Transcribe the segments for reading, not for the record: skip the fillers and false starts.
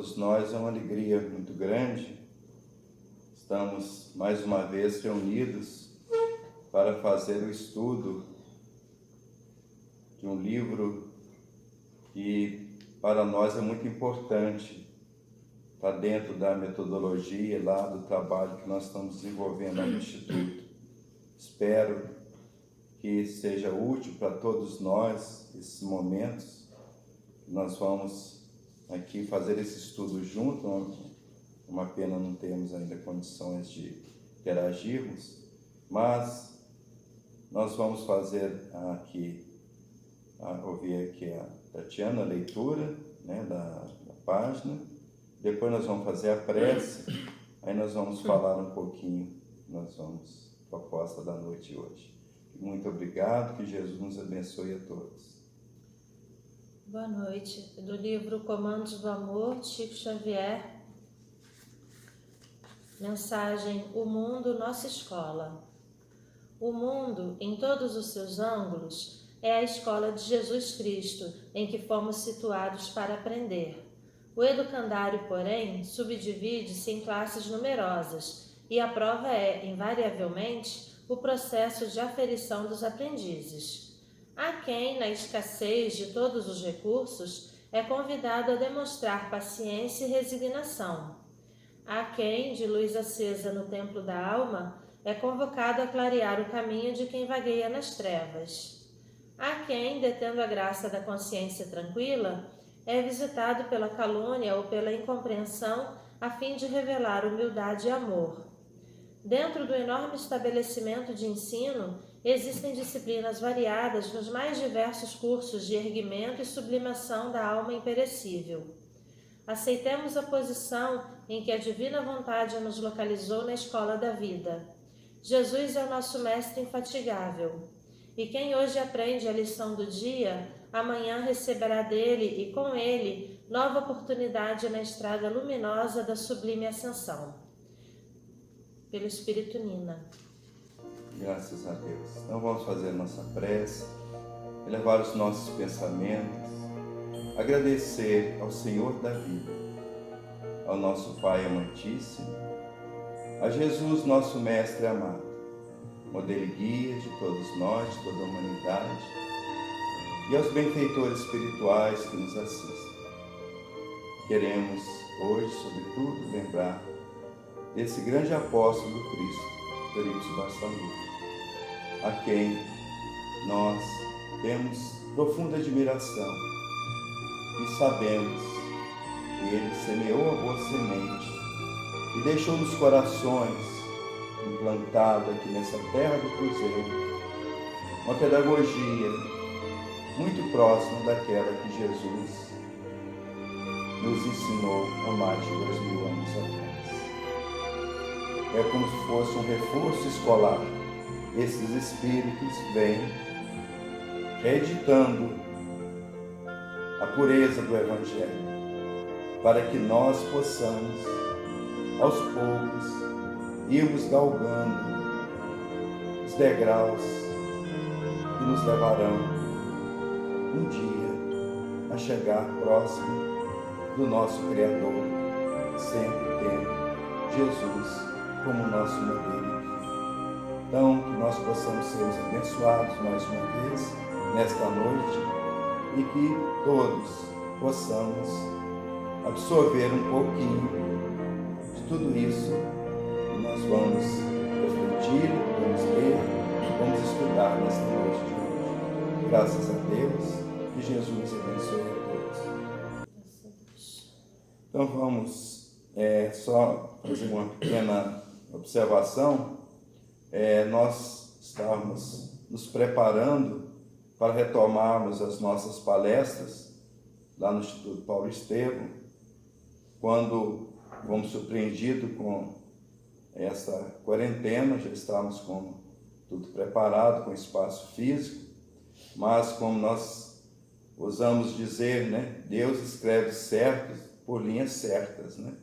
todos nós é uma alegria muito grande. Estamos mais uma vez reunidos para fazer o estudo de um livro que para nós é muito importante, está dentro da metodologia lá do trabalho que nós estamos desenvolvendo no Instituto. Espero que seja útil para todos nós esses momentos. Nós vamos aqui fazer esse estudo junto. Uma pena não termos ainda condições de interagirmos, mas nós vamos fazer aqui, ouvir aqui a Tatiana, a leitura, né, da página. Depois nós vamos fazer a prece, aí nós vamos falar um pouquinho, proposta da noite hoje. Muito obrigado, que Jesus nos abençoe a todos. Boa noite. Do livro Comandos do Amor, de Chico Xavier. Mensagem: O mundo, nossa escola. O mundo, em todos os seus ângulos, é a escola de Jesus Cristo, em que fomos situados para aprender. O educandário, porém, subdivide-se em classes numerosas, e a prova é, invariavelmente, o processo de aferição dos aprendizes. Há quem, na escassez de todos os recursos, é convidado a demonstrar paciência e resignação. Há quem, de luz acesa no templo da alma, é convocado a clarear o caminho de quem vagueia nas trevas. Há quem, detendo a graça da consciência tranquila, é visitado pela calúnia ou pela incompreensão a fim de revelar humildade e amor. Dentro do enorme estabelecimento de ensino, existem disciplinas variadas nos mais diversos cursos de erguimento e sublimação da alma imperecível. Aceitemos a posição em que a divina vontade nos localizou na escola da vida. Jesus é o nosso mestre infatigável. E quem hoje aprende a lição do dia, amanhã receberá dele e com ele nova oportunidade na estrada luminosa da sublime ascensão. Pelo Espírito Nina. Graças a Deus. Então vamos fazer a nossa prece, elevar os nossos pensamentos, agradecer ao Senhor da vida, ao nosso Pai amantíssimo, a Jesus, nosso Mestre amado, modelo e guia de todos nós, de toda a humanidade, e aos benfeitores espirituais que nos assistem. Queremos hoje, sobretudo, lembrar desse grande apóstolo do Cristo, Eurípides Barçanufo, a quem nós temos profunda admiração e sabemos que ele semeou a boa semente e deixou nos corações, implantado aqui nessa terra do Cruzeiro, uma pedagogia muito próxima daquela que Jesus nos ensinou há mais de 2000 anos atrás. É como se fosse um reforço escolar. Esses espíritos vêm reeditando a pureza do Evangelho, para que nós possamos, aos poucos, irmos galgando os degraus que nos levarão um dia a chegar próximo do nosso Criador, sempre tendo Jesus como nosso modelo. Então, que nós possamos ser abençoados mais uma vez nesta noite e que todos possamos absorver um pouquinho de tudo isso que nós vamos refletir, vamos ler, vamos estudar nesta noite de hoje. Graças a Deus, que Jesus abençoe a todos. Então vamos só fazer uma pequena observação. Nós estamos nos preparando para retomarmos as nossas palestras lá no Instituto Paulo Estevam, quando fomos surpreendidos com essa quarentena. Já estávamos com tudo preparado, com espaço físico, mas como nós ousamos dizer, né, Deus escreve certos por linhas certas, né?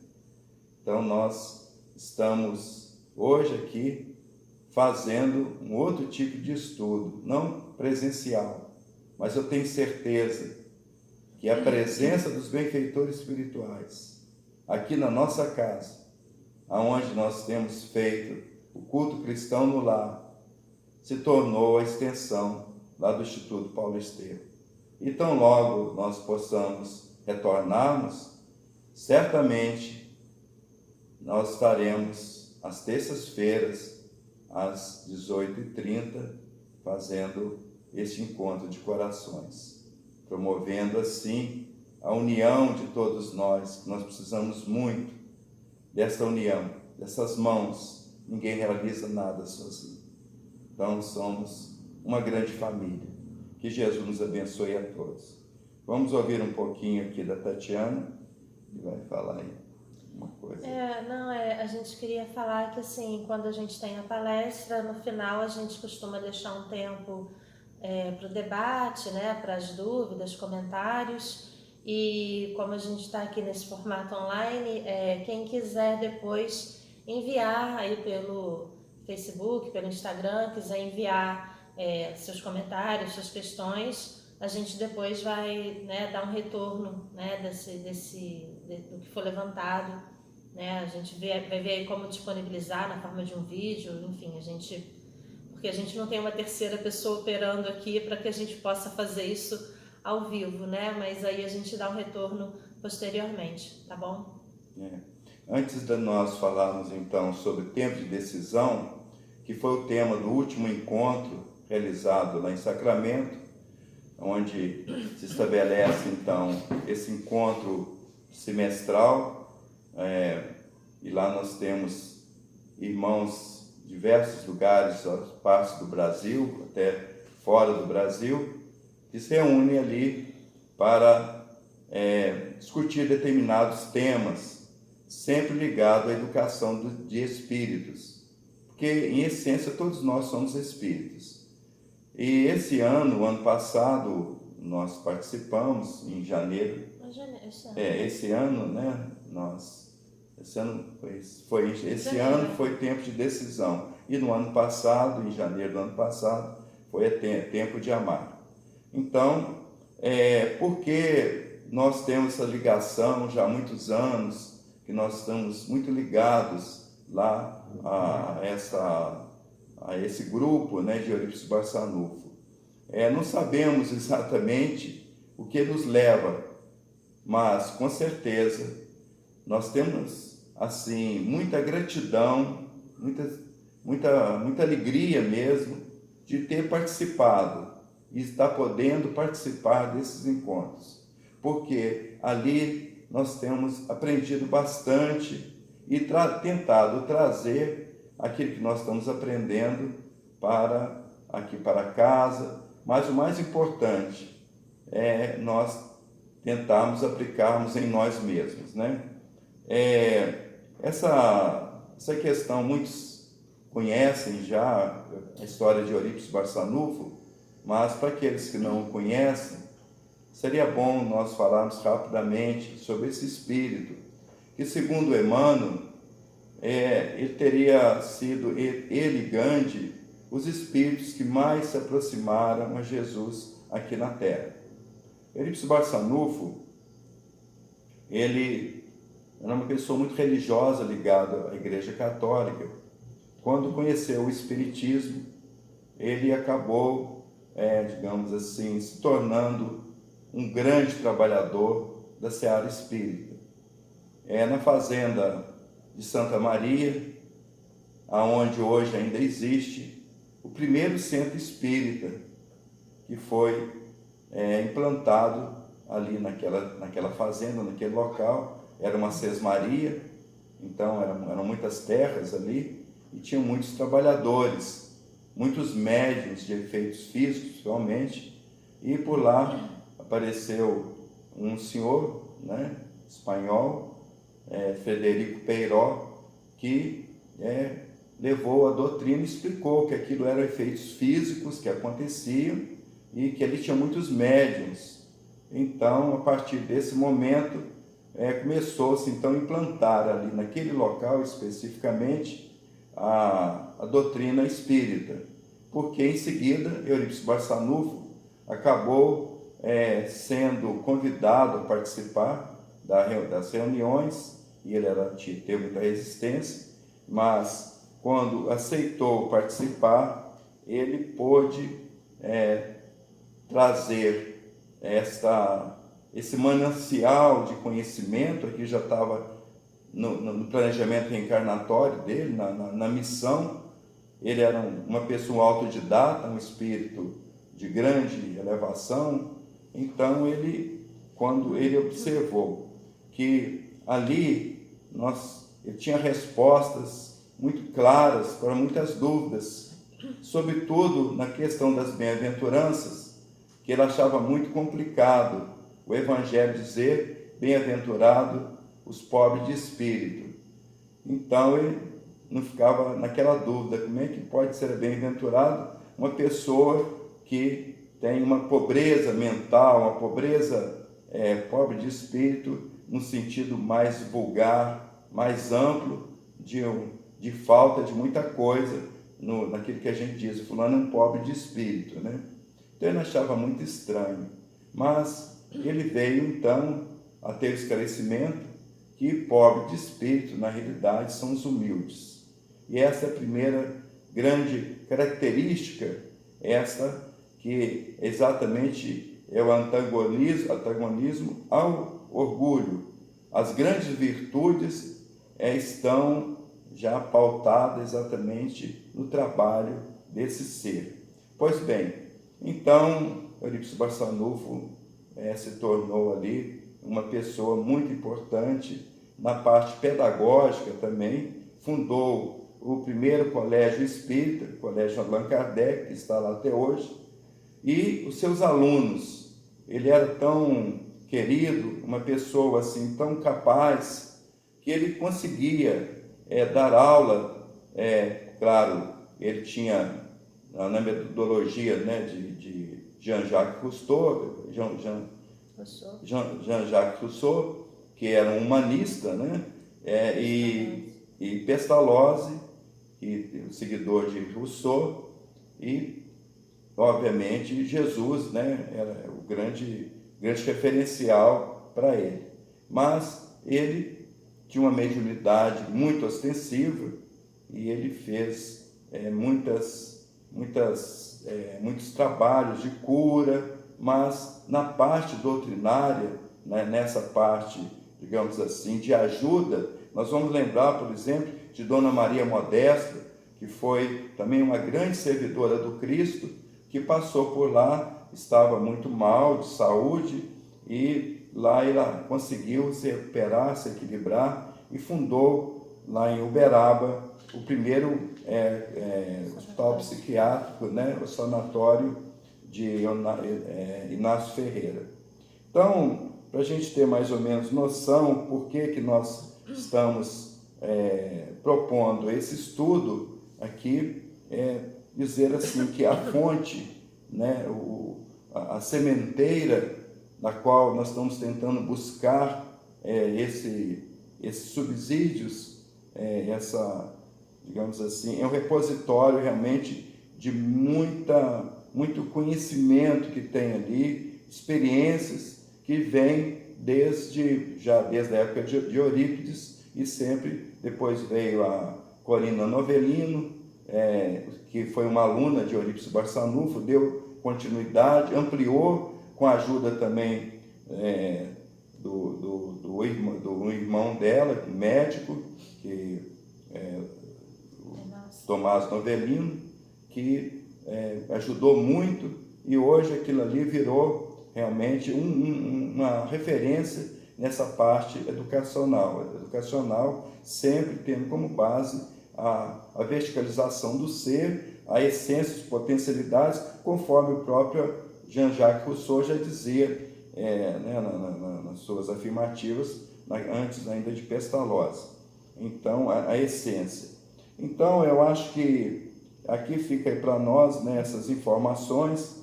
Então nós estamos hoje aqui fazendo um outro tipo de estudo, não presencial, mas eu tenho certeza que a presença dos benfeitores espirituais aqui na nossa casa, aonde nós temos feito o culto cristão no lar, se tornou a extensão lá do Instituto Paulo Estevam. E tão logo nós possamos retornarmos, certamente nós estaremos às terças-feiras, às 18h30, fazendo este encontro de corações, promovendo assim a união de todos nós, que nós precisamos muito dessa união, dessas mãos. Ninguém realiza nada sozinho. Então somos uma grande família. Que Jesus nos abençoe a todos. Vamos ouvir um pouquinho aqui da Tatiana, que vai falar aí uma coisa. A gente queria falar que assim, quando a gente tem a palestra, no final a gente costuma deixar um tempo para o debate, né, para as dúvidas, comentários. E como a gente está aqui nesse formato online, quem quiser depois enviar aí pelo Facebook, pelo Instagram, quiser enviar seus comentários, suas questões, a gente depois vai, né, dar um retorno, né, do que for levantado, né, a gente vai ver aí como disponibilizar na forma de um vídeo, enfim, porque a gente não tem uma terceira pessoa operando aqui para que a gente possa fazer isso ao vivo, né, mas aí a gente dá um retorno posteriormente, tá bom? Antes de nós falarmos então sobre tempo de decisão, que foi o tema do último encontro realizado lá em Sacramento, onde se estabelece então esse encontro semestral, e lá nós temos irmãos de diversos lugares, partes do Brasil, até fora do Brasil, que se reúnem ali para discutir determinados temas, sempre ligado à educação de espíritos, porque em essência todos nós somos espíritos. E esse ano passado, nós participamos em janeiro. Esse ano, né? Esse ano foi tempo de decisão. E no ano passado, em janeiro do ano passado, foi tempo de amar. Então, porque nós temos essa ligação já há muitos anos, que nós estamos muito ligados lá a esse grupo, né, de Eurípides Barçanufo. Não sabemos exatamente o que nos leva, mas com certeza nós temos assim muita gratidão, muita alegria mesmo de ter participado e estar podendo participar desses encontros, porque ali nós temos aprendido bastante e tentado trazer aquilo que nós estamos aprendendo aqui para casa, mas o mais importante é nós tentarmos aplicarmos em nós mesmos, né? Essa questão, muitos conhecem já a história de Eurípides Barçanufo, mas para aqueles que não o conhecem, seria bom nós falarmos rapidamente sobre esse espírito, que segundo Emmanuel, ele teria sido, ele e Gandhi, os espíritos que mais se aproximaram a Jesus aqui na Terra. Eurípides Barçanufo, ele era uma pessoa muito religiosa, ligada à Igreja Católica. Quando conheceu o Espiritismo, ele acabou, digamos assim, se tornando um grande trabalhador da seara espírita. Na fazenda de Santa Maria, aonde hoje ainda existe o primeiro centro espírita, que foi implantado ali naquela fazenda, naquele local. Era uma sesmaria, então eram muitas terras ali, e tinham muitos trabalhadores, muitos médiuns de efeitos físicos, principalmente, e por lá apareceu um senhor, né, espanhol, Frederico Peiró, que levou a doutrina e explicou que aquilo eram efeitos físicos que aconteciam e que ele tinha muitos médiuns. Então, a partir desse momento, começou-se então a implantar ali naquele local especificamente a doutrina espírita, porque em seguida Eurípides Barçanufo acabou sendo convidado a participar das reuniões, e ele teve muita resistência, mas quando aceitou participar, ele pôde trazer esse manancial de conhecimento. Aqui já estava no planejamento reencarnatório dele, na missão. Ele era uma pessoa autodidata, um espírito de grande elevação. Então, quando ele observou que ali ele tinha respostas muito claras para muitas dúvidas, sobretudo na questão das bem-aventuranças, que ele achava muito complicado o Evangelho dizer: bem-aventurado os pobres de espírito. Então ele não ficava naquela dúvida: como é que pode ser bem-aventurado uma pessoa que tem uma pobreza mental, uma pobreza pobre de espírito, no sentido mais vulgar, mais amplo, de falta de muita coisa, naquilo que a gente diz: o fulano é um pobre de espírito, né? Então ele achava muito estranho, mas ele veio então a ter esclarecimento que pobre de espírito, na realidade, são os humildes. E essa é a primeira grande característica, essa que exatamente é o antagonismo ao orgulho. As grandes virtudes estão já pautadas exatamente no trabalho desse ser. Pois bem, então Eurípides Barçanufo se tornou ali uma pessoa muito importante na parte pedagógica também. Fundou o primeiro colégio espírita, o Colégio Allan Kardec, que está lá até hoje. E os seus alunos, ele era tão querido, uma pessoa assim tão capaz, que ele conseguia dar aula. Claro, ele tinha na metodologia, né, de Jean-Jacques Rousseau, Jean-Jacques Rousseau, que era um humanista, né, e Pestalozzi, o seguidor de Rousseau, e obviamente Jesus, né, era o grande referencial para ele. Mas ele tinha uma mediunidade muito ostensiva e ele fez muitos trabalhos de cura, mas na parte doutrinária, né, nessa parte, digamos assim, de ajuda, nós vamos lembrar, por exemplo, de Dona Maria Modesta, que foi também uma grande servidora do Cristo, que passou por lá, estava muito mal de saúde, e lá ela conseguiu se recuperar, se equilibrar, e fundou lá em Uberaba o primeiro hospital psiquiátrico, né, o sanatório de Inácio Ferreira. Então, para a gente ter mais ou menos noção por que nós estamos propondo esse estudo aqui, dizer assim que a fonte, né, a sementeira na qual nós estamos tentando buscar esses subsídios, digamos assim, é um repositório realmente de muito conhecimento que tem ali, experiências que vêm desde a época de Eurípides, e sempre depois veio a Corina Novellino, que foi uma aluna de Eurípides Barçanufo, deu continuidade, ampliou com a ajuda também do irmão dela, médico, Tomás Novellino, que ajudou muito, e hoje aquilo ali virou realmente uma referência nessa parte educacional, sempre tendo como base a verticalização do ser, a essência, as potencialidades, conforme o próprio Jean-Jacques Rousseau já dizia nas suas afirmativas, antes ainda de Pestalozzi. Então, a essência. Então, eu acho que aqui fica aí para nós, né, essas informações.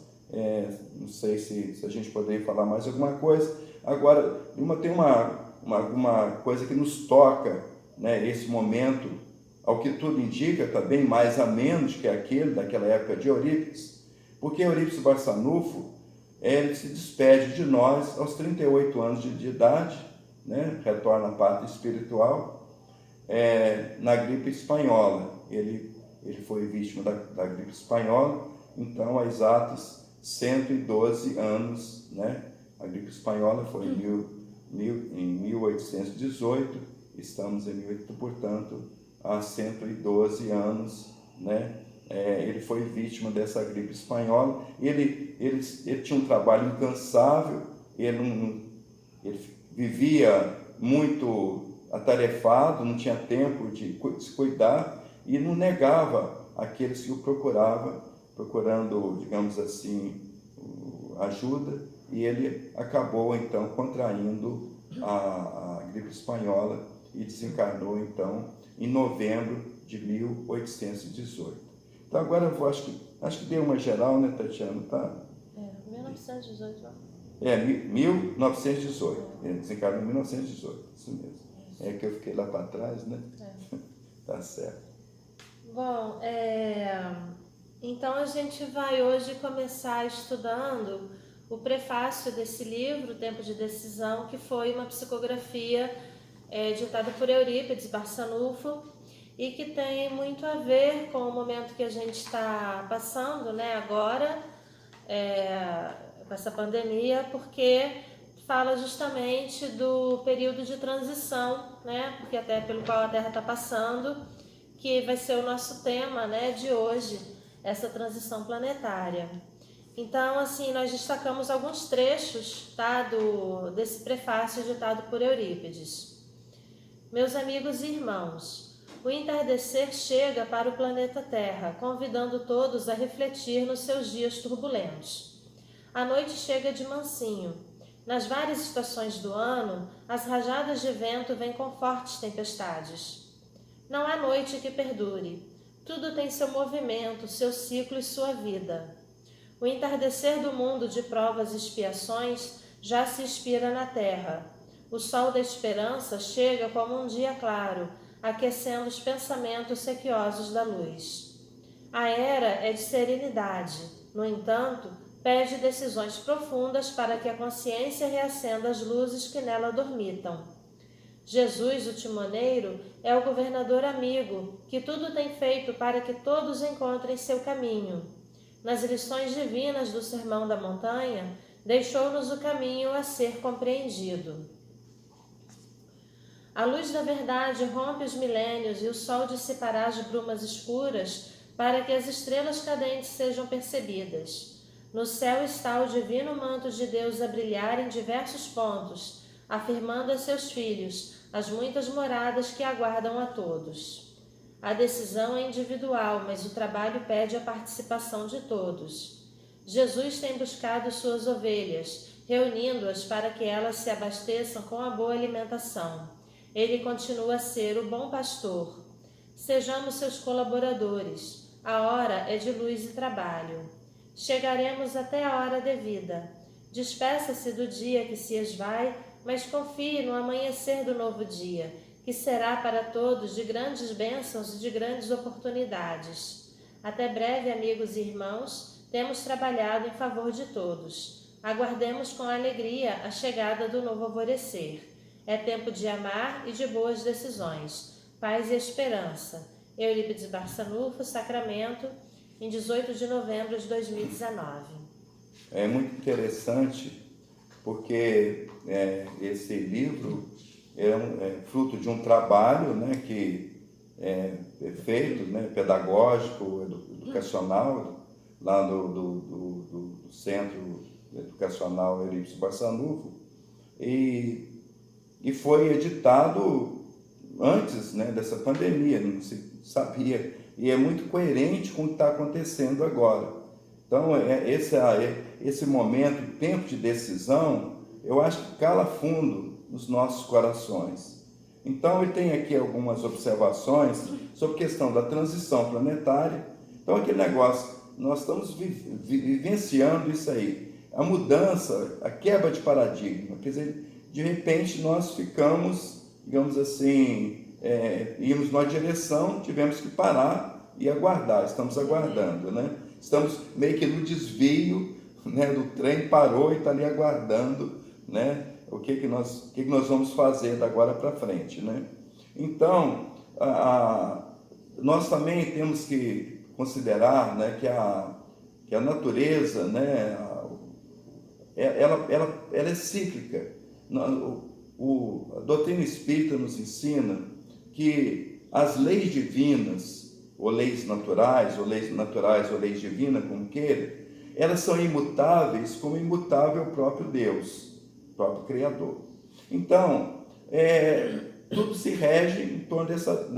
Não sei se a gente poderia falar mais alguma coisa. Agora, tem uma coisa que nos toca, né, esse momento, ao que tudo indica, está bem mais a menos que aquele daquela época de Eurípides, porque Eurípides Barçanufo, ele se despede de nós aos 38 anos de idade, né, retorna à pátria espiritual, na gripe espanhola. Ele foi vítima da gripe espanhola, então há exatos 112 anos, né? A gripe espanhola foi em 1818, estamos em 1800, portanto, há 112 anos, né? Ele foi vítima dessa gripe espanhola. Ele tinha um trabalho incansável, ele vivia muito atarefado, não tinha tempo de se cuidar e não negava aqueles que o procurando, digamos assim, ajuda, e ele acabou então contraindo a gripe espanhola e desencarnou então em novembro de 1818. Então agora eu vou, acho que deu uma geral, né, Tatiana? Tá? 1918. 1918. Ele desencarnou em 1918, isso mesmo. É que eu fiquei lá para trás, né? Tá certo. Bom, então a gente vai hoje começar estudando o prefácio desse livro, Tempo de Decisão, que foi uma psicografia ditada por Eurípides Barçanufo, e que tem muito a ver com o momento que a gente está passando, né, agora, com essa pandemia, porque fala justamente do período de transição, né, porque até pelo qual a Terra está passando, que vai ser o nosso tema, né, de hoje, essa transição planetária. Então, assim, nós destacamos alguns trechos, tá, desse prefácio ditado por Eurípides. Meus amigos e irmãos, o entardecer chega para o planeta Terra, convidando todos a refletir nos seus dias turbulentos. A noite chega de mansinho. Nas várias estações do ano, as rajadas de vento vêm com fortes tempestades. Não há noite que perdure. Tudo tem seu movimento, seu ciclo e sua vida. O entardecer do mundo de provas e expiações já se expira na terra. O sol da esperança chega como um dia claro, aquecendo os pensamentos sequiosos da luz. A era é de serenidade, no entanto, pede decisões profundas para que a consciência reacenda as luzes que nela dormitam. Jesus, o timoneiro, é o governador amigo, que tudo tem feito para que todos encontrem seu caminho. Nas lições divinas do Sermão da Montanha, deixou-nos o caminho a ser compreendido. A luz da verdade rompe os milênios e o sol dissipará as brumas escuras para que as estrelas cadentes sejam percebidas. No céu está o divino manto de Deus a brilhar em diversos pontos, afirmando a seus filhos as muitas moradas que aguardam a todos. A decisão é individual, mas o trabalho pede a participação de todos. Jesus tem buscado suas ovelhas, reunindo-as para que elas se abasteçam com a boa alimentação. Ele continua a ser o bom pastor. Sejamos seus colaboradores. A hora é de luz e trabalho. Chegaremos até a hora devida. Despeça-se do dia que se esvai, mas confie no amanhecer do novo dia, que será para todos de grandes bênçãos e de grandes oportunidades. Até breve, amigos e irmãos, temos trabalhado em favor de todos. Aguardemos com alegria a chegada do novo alvorecer. É tempo de amar e de boas decisões. Paz e esperança. Eurípides Barçanufo, Sacramento, em 18 de novembro de 2019. É muito interessante porque esse livro é fruto de um trabalho, né, que é feito, né, pedagógico, educacional, lá do Centro Educacional Eurípides Barçanufo, e foi editado antes, né, dessa pandemia, não se sabia, e é muito coerente com o que está acontecendo agora. Então, esse momento, tempo de decisão, eu acho que cala fundo nos nossos corações. Então, ele tem aqui algumas observações sobre a questão da transição planetária. Então, aquele negócio, nós estamos vivenciando isso aí, a mudança, a quebra de paradigma, quer dizer, de repente nós ficamos, digamos assim, íamos numa direção, tivemos que parar e aguardar, estamos aguardando, né? Estamos meio que no desvio, né, do trem, parou e está ali aguardando, né, o que que nós vamos fazer da agora para frente, né? Então, nós também temos que considerar, né, que a natureza, né, ela é cíclica. A doutrina espírita nos ensina que as leis divinas, ou leis naturais, ou leis divinas, como queira, elas são imutáveis, como imutável o próprio Deus, o próprio Criador. Então, tudo se rege em torno dessas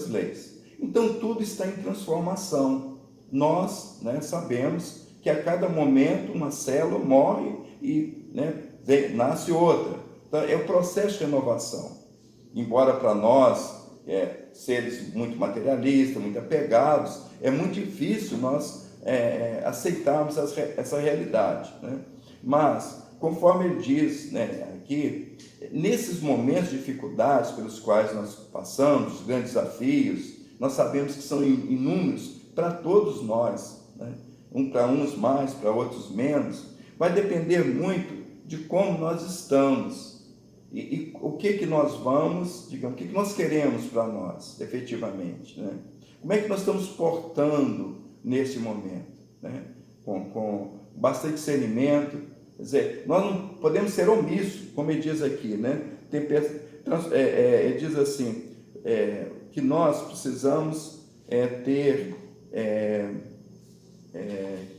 leis. Então, tudo está em transformação. Nós, né, sabemos que a cada momento uma célula morre e, né, nasce outra. Então, é o processo de renovação. Embora para nós, seres muito materialistas, muito apegados, é muito difícil nós aceitarmos essa realidade, né? Mas, conforme ele diz, né, aqui, nesses momentos de dificuldades pelos quais nós passamos, os grandes desafios, nós sabemos que são inúmeros para todos nós, né? Para uns mais, para outros menos, vai depender muito de como nós estamos e o que nós vamos, digamos, o que nós queremos para nós, efetivamente, né? Como é que nós estamos portando nesse momento, né? Com bastante discernimento. Quer dizer, nós não podemos ser omissos, como ele diz aqui, né? Ele diz assim, que nós precisamos ter,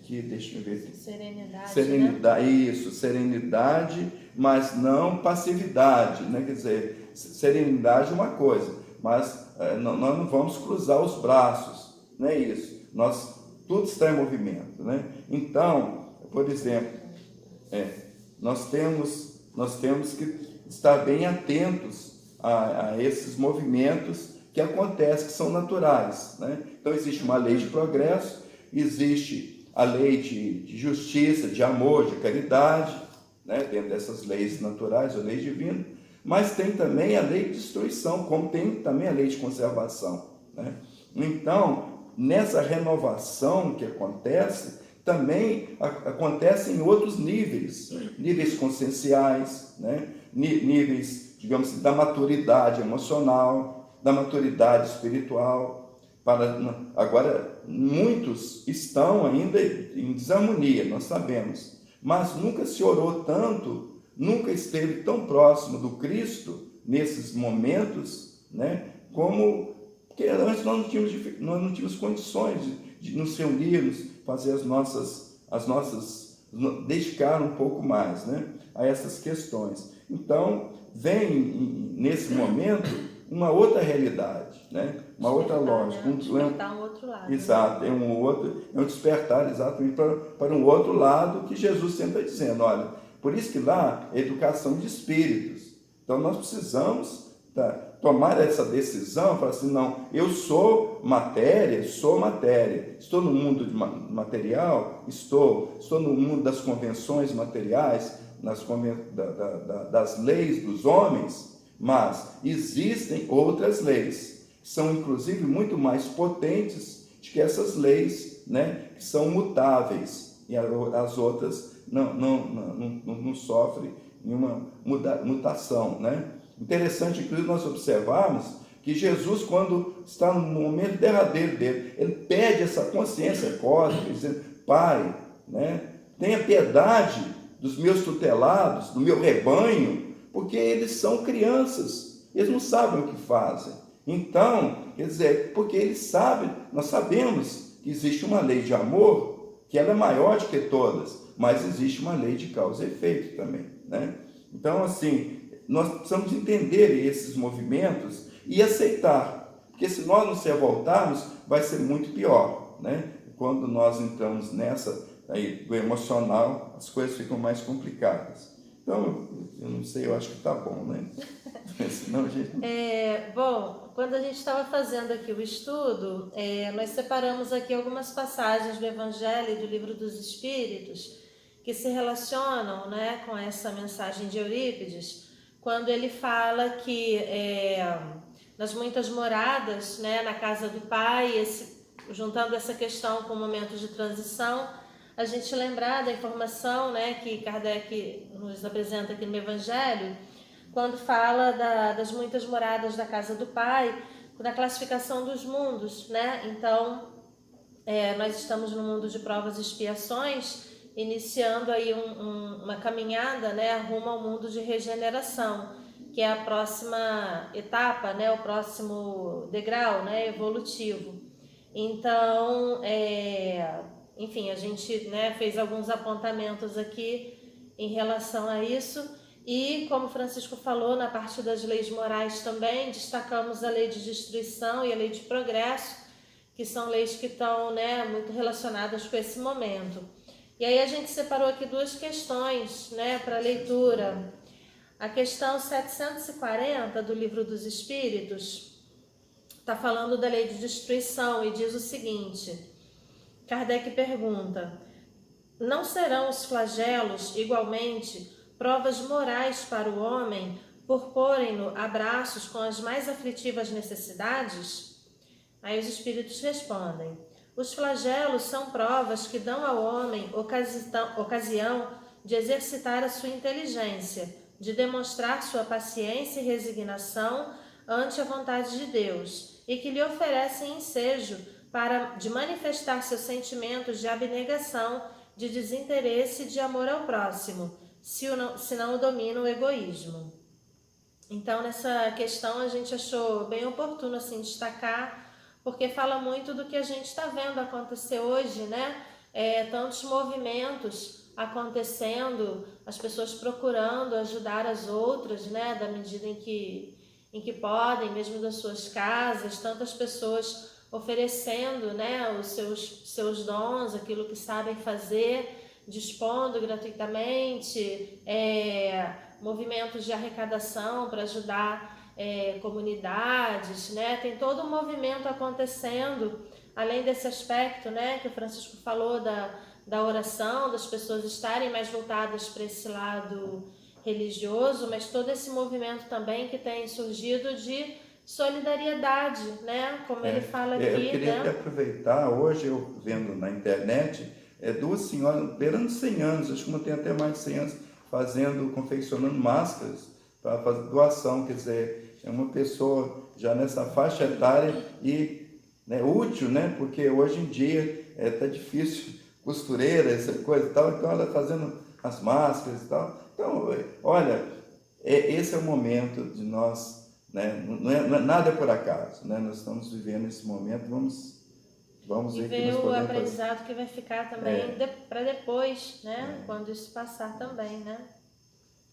deixa eu ver, serenidade, né? Isso, serenidade, mas não passividade, né? Quer dizer, serenidade é uma coisa, mas nós não vamos cruzar os braços, não é isso. Tudo está em movimento, né? Então, por exemplo, nós temos que estar bem atentos a esses movimentos que acontecem, que são naturais, né? Então, existe uma lei de progresso, existe a lei de justiça, de amor, de caridade, né? Dentro dessas leis naturais ou leis divinas, mas tem também a lei de destruição, como tem também a lei de conservação, né? Então, nessa renovação que acontece, também acontece em outros níveis conscienciais, né? Níveis, digamos assim, da maturidade emocional, da maturidade espiritual. Agora, muitos estão ainda em desarmonia, nós sabemos, mas nunca se orou tanto, nunca esteve tão próximo do Cristo nesses momentos, né? Porque antes nós não tínhamos condições de nos reunirmos, fazer as nossas dedicar um pouco mais, né, a essas questões. Então, vem nesse momento uma outra realidade, né, uma outra lógica. Despertar um outro lado. Exato, né? É um despertar exatamente para um outro lado que Jesus sempre está dizendo, olha, por isso que lá é educação de espíritos. Então, nós precisamos tomar essa decisão, falar assim, não, eu sou matéria, estou no mundo material, estou no mundo das convenções materiais, das leis dos homens, mas existem outras leis, que são inclusive muito mais potentes do que essas leis, né, que são mutáveis, e as outras não sofrem nenhuma mutação, né? Interessante, inclusive, nós observarmos que Jesus, quando está no momento derradeiro dele, ele pede essa consciência cósmica, dizendo, Pai, né, tenha piedade dos meus tutelados, do meu rebanho, porque eles são crianças, eles não sabem o que fazem. Então, quer dizer, porque eles sabem, nós sabemos que existe uma lei de amor, que ela é maior do que todas, mas existe uma lei de causa e efeito também, né? Então, assim, nós precisamos entender esses movimentos e aceitar, porque se nós não se revoltarmos, vai ser muito pior, né? Quando nós entramos nessa aí do emocional, as coisas ficam mais complicadas. Então, eu não sei, eu acho que está bom, né? Senão a gente... Bom, quando a gente estava fazendo aqui o estudo, nós separamos aqui algumas passagens do Evangelho e do Livro dos Espíritos que se relacionam, né, com essa mensagem de Eurípides, quando ele fala que nas muitas moradas, né, na casa do Pai, juntando essa questão com o momento de transição, a gente lembrar da informação, né, que Kardec nos apresenta aqui no Evangelho, quando fala das muitas moradas da casa do Pai, da classificação dos mundos, né? Então, nós estamos no mundo de provas e expiações, iniciando aí uma caminhada, né, rumo ao mundo de regeneração, que é a próxima etapa, né, o próximo degrau, né, evolutivo. Então, enfim, a gente, né, fez alguns apontamentos aqui em relação a isso. E, como Francisco falou, na parte das leis morais também, destacamos a lei de destruição e a lei de progresso, que são leis que estão, né, muito relacionadas com esse momento. E aí a gente separou aqui duas questões, né, para leitura. A questão 740 do Livro dos Espíritos está falando da lei de destruição e diz o seguinte: Kardec pergunta: não serão os flagelos igualmente provas morais para o homem por porem-no a braços com as mais aflitivas necessidades? Aí os espíritos respondem: os flagelos são provas que dão ao homem ocasião de exercitar a sua inteligência, de demonstrar sua paciência e resignação ante a vontade de Deus, e que lhe oferecem ensejo de manifestar seus sentimentos de abnegação, de desinteresse e de amor ao próximo, se não o domina o egoísmo. Então, nessa questão, a gente achou bem oportuno assim, destacar, porque fala muito do que a gente está vendo acontecer hoje, né? Tantos movimentos acontecendo, as pessoas procurando ajudar as outras, né? Da medida em que podem, mesmo das suas casas, tantas pessoas oferecendo, né? Os seus dons, aquilo que sabem fazer, dispondo gratuitamente, movimentos de arrecadação para ajudar comunidades, né? Tem todo um movimento acontecendo, além desse aspecto, né, que o Francisco falou da oração, das pessoas estarem mais voltadas para esse lado religioso, mas todo esse movimento também que tem surgido de solidariedade, né? Como ele fala aqui, eu queria né? até aproveitar, hoje eu vendo na internet, duas senhoras, beirando 100 anos, acho que uma tem até mais de 100 anos, confeccionando máscaras para fazer doação, quer dizer, é uma pessoa já nessa faixa etária e, né, útil, né? Porque hoje em dia tá difícil, costureira, essa coisa e tal, então ela fazendo as máscaras e tal. Então, olha, esse é o momento de nós, né? Nada é por acaso, né? Nós estamos vivendo esse momento, vamos ver que nós o podemos aprendizado fazer. que vai ficar também para depois, né? Quando isso passar também, né?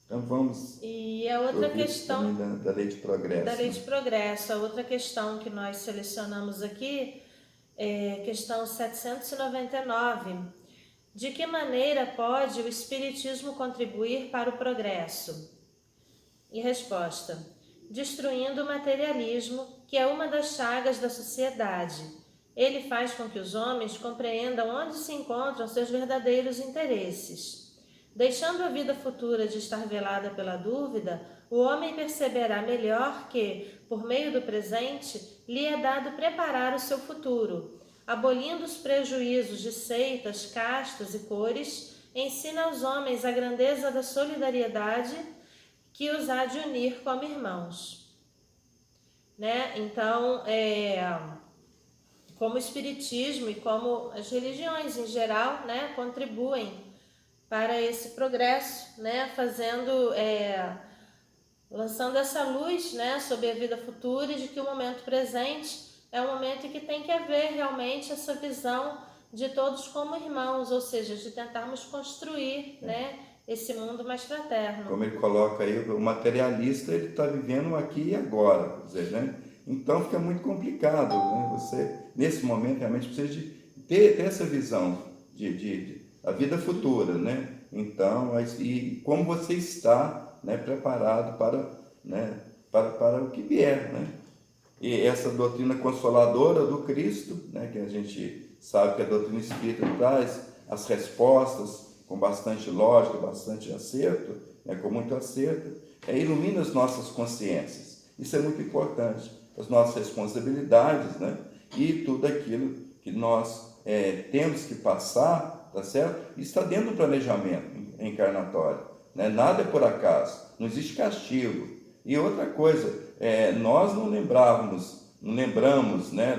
Então vamos. E a outra questão da lei de progresso. Da lei de progresso, a outra questão que nós selecionamos aqui é questão 799. De que maneira pode o Espiritismo contribuir para o progresso? E resposta: destruindo o materialismo, que é uma das chagas da sociedade. Ele faz com que os homens compreendam onde se encontram seus verdadeiros interesses. Deixando a vida futura de estar velada pela dúvida, o homem perceberá melhor que, por meio do presente, lhe é dado preparar o seu futuro. Abolindo os prejuízos de seitas, castas e cores, ensina aos homens a grandeza da solidariedade que os há de unir como irmãos. Né? Então, como o Espiritismo e como as religiões em geral, né, contribuem para esse progresso, né, lançando essa luz, né, sobre a vida futura e de que o momento presente é um momento em que tem que haver realmente essa visão de todos como irmãos, ou seja, de tentarmos construir, né, esse mundo mais fraterno. Como ele coloca aí, o materialista ele está vivendo aqui e agora, quer dizer, né? Então fica muito complicado, né? Você nesse momento realmente precisa de ter essa visão de a vida futura, né? Então, e como você está, né, preparado para o que vier, né? E essa doutrina consoladora do Cristo, né, que a gente sabe que a doutrina espírita traz as respostas com bastante lógica, bastante acerto, né, com muito acerto, ilumina as nossas consciências. Isso é muito importante, as nossas responsabilidades, né, e tudo aquilo que nós temos que passar tá certo? Isso está dentro do planejamento encarnatório, né? Nada é por acaso, não existe castigo. E outra coisa, nós não lembramos, né,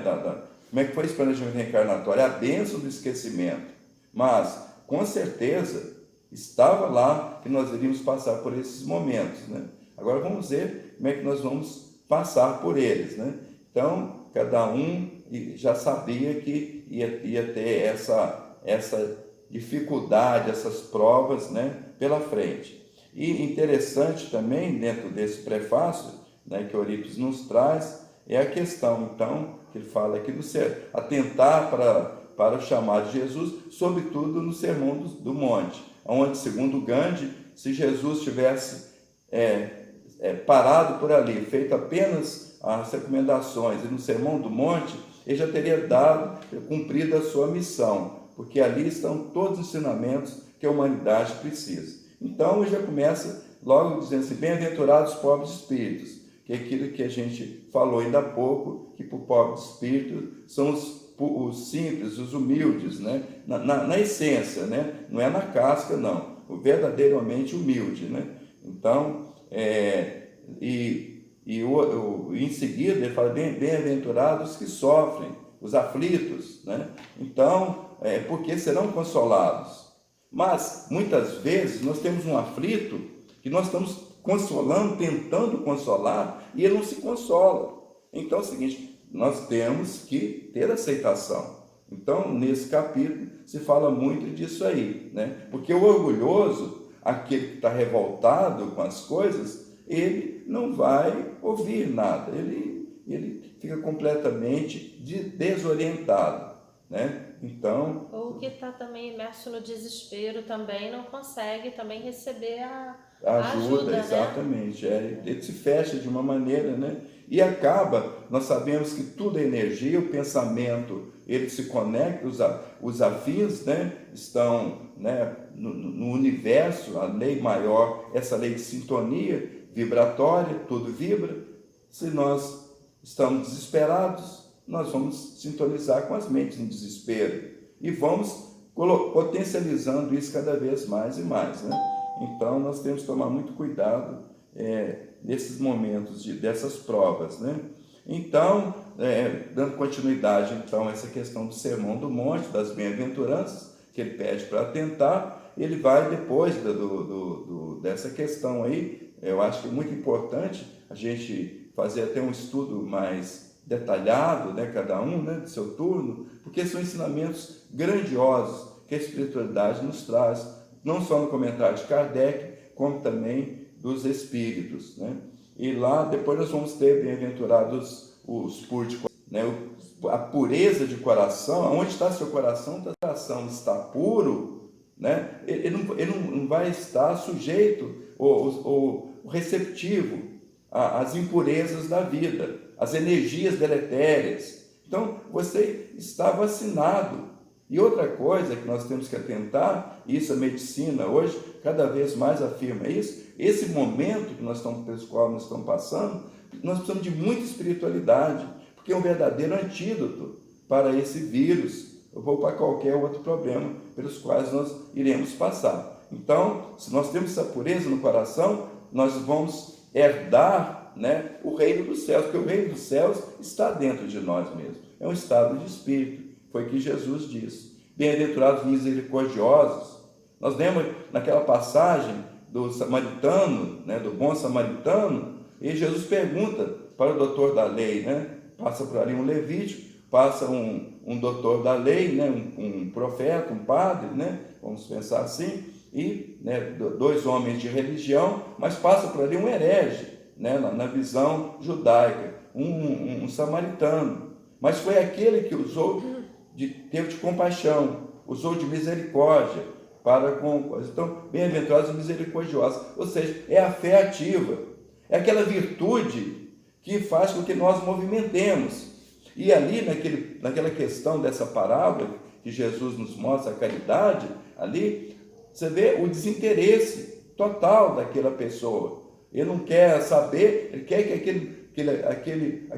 como é que foi esse planejamento reencarnatório, a bênção do esquecimento, mas com certeza estava lá que nós iríamos passar por esses momentos, né? Agora vamos ver como é que nós vamos passar por eles, né? Então, cada um já sabia que ia ter essa dificuldade, essas provas, né, pela frente. E interessante também, dentro desse prefácio, né, que Eurípides nos traz, é a questão, então, que ele fala aqui do atentar para o chamado de Jesus, sobretudo no Sermão do Monte, onde, segundo Gandhi, se Jesus tivesse parado por ali, feito apenas as recomendações e no Sermão do Monte, ele já teria cumprido a sua missão, porque ali estão todos os ensinamentos que a humanidade precisa. Então, ele já começa logo dizendo assim, bem-aventurados os pobres espíritos, que é aquilo que a gente falou ainda há pouco, que para o pobre espírito são os simples, os humildes, né? Na essência, né? Não é na casca, não, o verdadeiramente humilde, né? Então, em seguida ele fala, bem-aventurados que sofrem, os aflitos, né? Então, porque serão consolados. Mas, muitas vezes, nós temos um aflito que nós estamos consolando, tentando consolar, e ele não se consola. Então é o seguinte, nós temos que ter aceitação. Então, nesse capítulo, se fala muito disso aí, né? Porque o orgulhoso, aquele que está revoltado com as coisas, ele não vai ouvir nada, ele fica completamente desorientado, né? Então, ou que está também imerso no desespero também não consegue também receber a ajuda, né? exatamente. Ele se fecha de uma maneira, né? E acaba, nós sabemos que tudo é energia, o pensamento, ele se conecta, os afins, né, estão, né, no universo, a lei maior, essa lei de sintonia vibratória, tudo vibra. Se nós estamos desesperados, nós vamos sintonizar com as mentes em desespero e vamos potencializando isso cada vez mais e mais, né? Então, nós temos que tomar muito cuidado nesses momentos dessas provas, né? Então, dando continuidade então, a essa questão do Sermão do Monte, das bem-aventuranças, que ele pede para atentar, ele vai depois dessa questão aí, eu acho que é muito importante a gente fazer até um estudo mais detalhado, né, cada um, né, do seu turno, porque são ensinamentos grandiosos que a espiritualidade nos traz, não só no comentário de Kardec, como também dos espíritos, né? E lá depois nós vamos ter bem-aventurados os puros de coração, né? A pureza de coração, onde está seu coração? O coração está puro, né? Ele não vai estar sujeito ou receptivo às impurezas da vida, às energias deletérias. Então, você está vacinado. E outra coisa que nós temos que atentar, e isso a medicina hoje cada vez mais afirma isso, esse momento pelos qual nós estamos passando, nós precisamos de muita espiritualidade, porque é um verdadeiro antídoto para esse vírus, ou para qualquer outro problema pelos quais nós iremos passar. Então, se nós temos essa pureza no coração, nós vamos herdar, né, o reino dos céus, porque o reino dos céus está dentro de nós mesmos, é um estado de espírito. Foi o que Jesus disse. Bem-aventurados misericordiosos. Nós lemos naquela passagem do samaritano, né, do bom samaritano, e Jesus pergunta para o doutor da lei, né? Passa por ali um levítico, passa um doutor da lei, né, um profeta, um padre, né? Vamos pensar assim, e, né, dois homens de religião, mas passa por ali um herege, né, na visão judaica, um samaritano. Mas foi aquele que teve de compaixão, usou de misericórdia para com. Então, bem-aventurados misericordiosos, ou seja, é a fé ativa, é aquela virtude que faz com que nós movimentemos. E ali, naquela questão dessa parábola que Jesus nos mostra, a caridade, ali, você vê o desinteresse total daquela pessoa. Ele não quer saber, ele quer que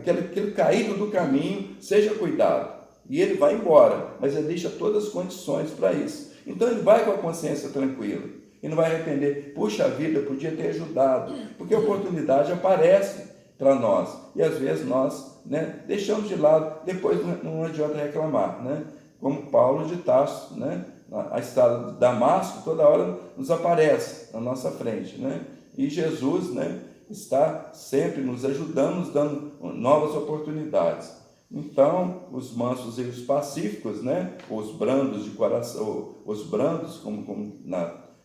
aquele caído do caminho seja cuidado. E ele vai embora, mas ele deixa todas as condições para isso. Então ele vai com a consciência tranquila e não vai arrepender. Puxa vida, podia ter ajudado, porque a oportunidade aparece para nós e às vezes nós, né, deixamos de lado, depois não adianta reclamar, né? Como Paulo de Tarso, né? A estrada de Damasco toda hora nos aparece na nossa frente, né? E Jesus, né, está sempre nos ajudando, nos dando novas oportunidades. Então, os mansos e os pacíficos, né, os brandos de coração, os brandos, como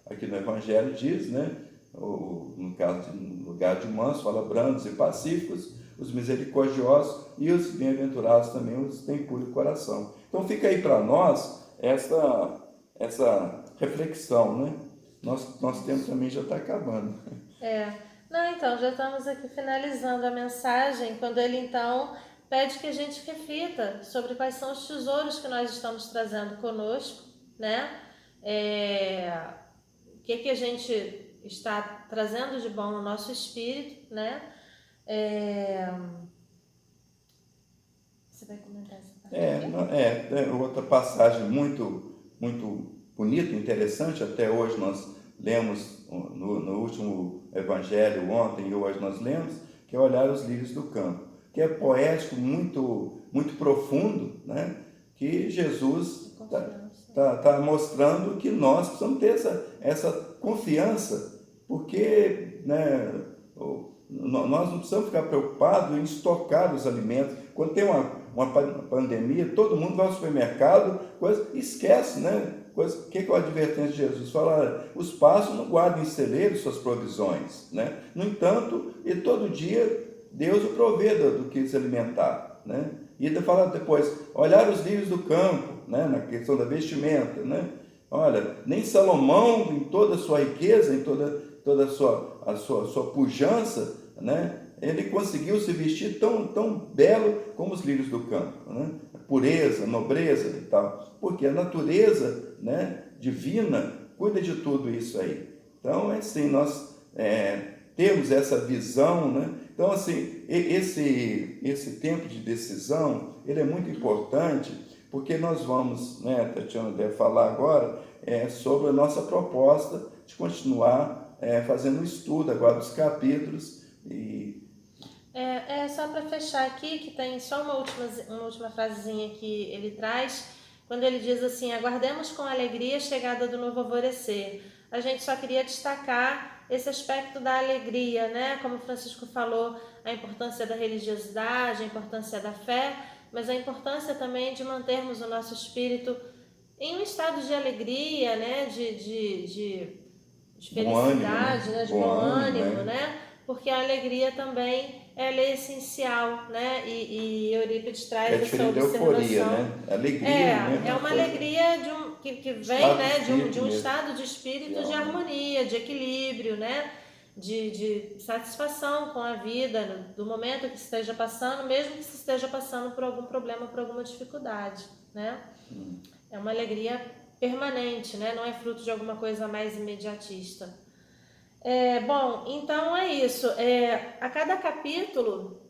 aqui no Evangelho diz, né, no caso, no lugar de manso, fala brandos e pacíficos, os misericordiosos e os bem-aventurados também, os que têm puro coração. Então, fica aí para nós essa reflexão, né? Nosso tempo também já está acabando. Não, então, já estamos aqui finalizando a mensagem, quando ele, então, pede que a gente reflita sobre quais são os tesouros que nós estamos trazendo conosco, né? O que a gente está trazendo de bom no nosso espírito, né? Você vai comentar essa parte? Outra passagem muito, muito bonita, interessante, até hoje nós lemos no último evangelho ontem e hoje nós lemos, que é olhar os lírios do campo, que é poético, muito, muito profundo, né? Que Jesus está mostrando que nós precisamos ter essa confiança, porque, né, nós não precisamos ficar preocupados em estocar os alimentos. Quando tem uma pandemia, todo mundo vai ao supermercado, esquece, né? O que é a advertência de Jesus? Fala, os pássaros não guardam em celeiro suas provisões, né? No entanto, e todo dia Deus o provê do que se alimentar, né? E ele fala depois, olhar os lírios do campo, né? Na questão da vestimenta, né? Olha, nem Salomão, em toda a sua riqueza, em toda a sua pujança, né? Ele conseguiu se vestir tão belo como os lírios do campo, né? Pureza, nobreza e tal, porque a natureza, né, divina cuida de tudo isso aí. Então, assim, nós temos essa visão, né? Então, assim, esse tempo de decisão, ele é muito importante, porque nós vamos, né, a Tatiana deve falar agora, sobre a nossa proposta de continuar fazendo um estudo agora dos capítulos. Só para fechar aqui, que tem só uma última frasezinha que ele traz, quando ele diz assim, aguardemos com alegria a chegada do novo alvorecer. A gente só queria destacar esse aspecto da alegria, né? Como o Francisco falou, a importância da religiosidade, a importância da fé, mas a importância também de mantermos o nosso espírito em um estado de alegria, né? De felicidade, né? De bom ânimo, né? Porque a alegria também ela é essencial, né? E Eurípides traz essa observação. Euforia, né? Alegria, é uma alegria que vem, né? De um estado de espírito de harmonia, de equilíbrio, né? De satisfação com a vida, do momento que se esteja passando, mesmo que se esteja passando por algum problema, por alguma dificuldade, né? É uma alegria permanente, né? Não é fruto de alguma coisa mais imediatista. Bom, então é isso. A cada capítulo,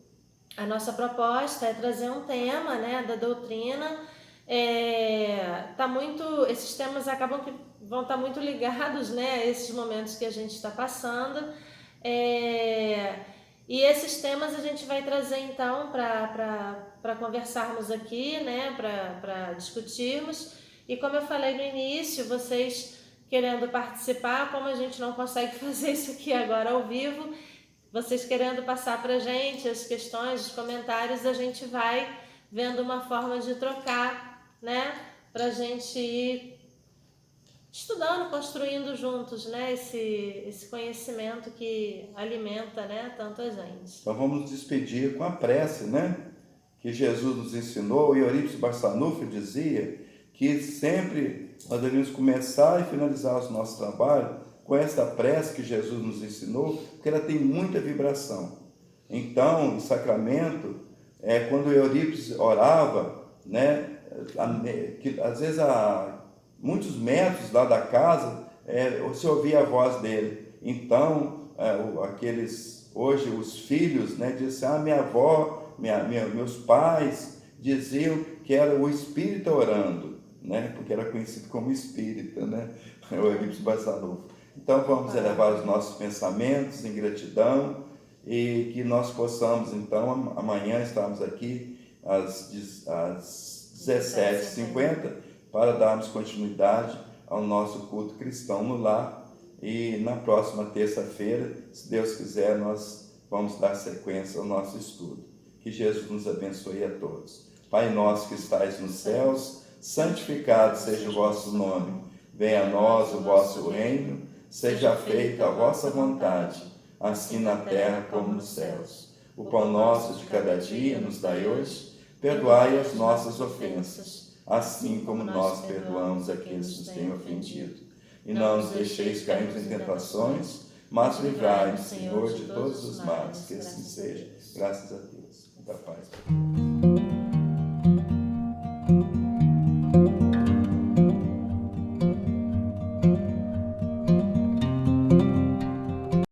a nossa proposta é trazer um tema, né, da doutrina. Esses temas acabam que vão estar muito ligados, né, a esses momentos que a gente está passando. E esses temas a gente vai trazer então para conversarmos aqui, né, para discutirmos. E como eu falei no início, vocês querendo participar, como a gente não consegue fazer isso aqui agora ao vivo, vocês querendo passar para a gente as questões, os comentários, a gente vai vendo uma forma de trocar, né? Para a gente ir estudando, construindo juntos, né? Esse conhecimento que alimenta, né, tanto a gente. Então vamos nos despedir com a prece, né? Que Jesus nos ensinou, e Eurípides Barçanufo dizia que sempre nós devemos começar e finalizar o nosso trabalho com esta prece que Jesus nos ensinou, porque ela tem muita vibração. Então, o sacramento, quando Eurípides orava, né, que às vezes a muitos metros lá da casa, se ouvia a voz dele. Então, hoje os filhos, né, dizem, minha avó, meus pais, diziam que era o espírita orando, né? Porque era conhecido como espírita, né? O Eurípides Barçanufo. Então vamos elevar os nossos pensamentos em gratidão e que nós possamos, então, amanhã estarmos aqui às 17h50 para darmos continuidade ao nosso culto cristão no lar. E na próxima terça-feira, se Deus quiser, nós vamos dar sequência ao nosso estudo. Que Jesus nos abençoe a todos. Pai nosso que estais nos céus, santificado seja o vosso nome. Venha a nós o vosso reino, seja feita a vossa vontade, assim na terra como nos céus. O pão nosso de cada dia nos dai hoje, perdoai as nossas ofensas, assim como nós perdoamos a quem nos tem ofendido. E não nos deixeis cair em tentações, mas livrai-nos, Senhor, de todos os males, que assim seja. Graças a Deus. Muita paz.